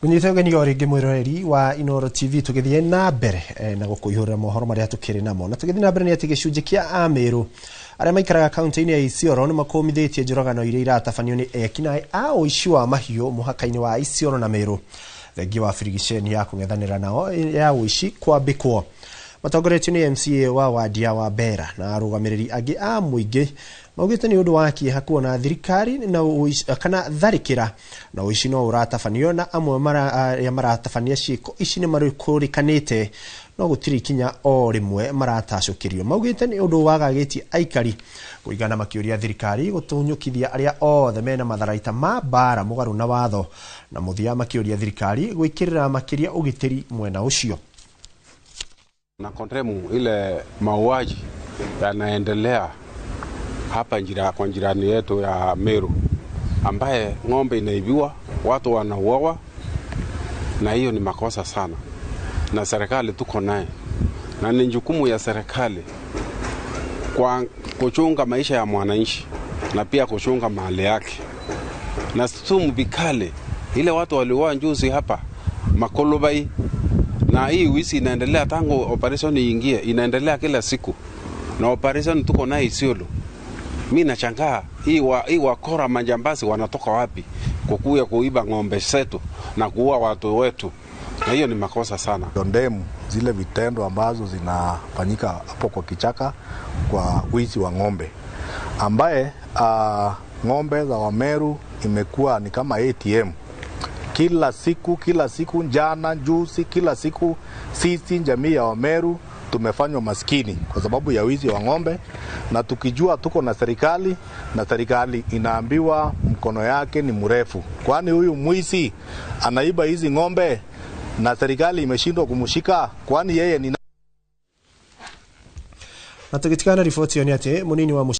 Munyitega ni ori gemwereri wa Inoro TV tugithie na mbere na gukuihura mohoro maria tukiri namo na tugithie na mbere ni ati gicunje kia Ameru aria maikaraga kaunti-ini ya Isiolo ni makomithitie njoragano iria iratabanio ni ekinai a uici wa mahiu muhaka-ini wa Isiolo na Meru thengia wa frigisheni ya kung'ethanira nao ya uici kwambikwo. Matongoretio ni MCA wa Wadia wa Bera na arugamiriri angi a muingi maugite ni undu wa kieha kuona thirikari na kana tharikira na uici no uratabanio na amwe maratabania ciiko ici ni marikurikanite no gutiri kinya o rimwe maratacukirio. Maugite ni undu wagagitie aikari kuigana makiuria thirikari gutunyukithia aria othe mena matharaita ma bara mugaru na watho na muthia makiuria thirikari gwikirira makiria ugitiri mwena ucio. Na kontremu ile mauaji yanaendelea hapa kwa jirani yetu ya Meru ambaye ng'ombe inaibiwa, watu wanauawa, na hiyo ni makosa sana. Na serikali tuko naye. Na ni jukumu ya serikali kwa kuchunga maisha ya mwananchi na pia kuchunga mali yake. Na sumu vikali ile watu waliuawa juzi hapa Makolobai. Na hii wisi inaendelea tangu operation iingie, inaendelea kila siku. Na operation tuko nayo Isiolo. Mimi nachangaa hii wakora majambazi wanatoka wapi kukuya kuiba ng'ombe zetu na kuua watu wetu. Na hiyo ni makosa sana. Condemn zile vitendo ambazo zinafanyika hapo kwa kichaka kwa wizi wa ng'ombe. Ambaye ng'ombe za Wameru imekuwa ni kama ATM. Kila siku jana juzi kila siku sisi jamii ya Wameru tumefanywa maskini kwa sababu ya wizi wa ng'ombe, na tukijua tuko na serikali na serikali inaambiwa mkono yake ni mrefu, kwani huyu mwizi anaiba hizi ng'ombe na serikali imeshindwa kumshika, kwani yeye ni na tukitikana ripoti yoni ati munini wa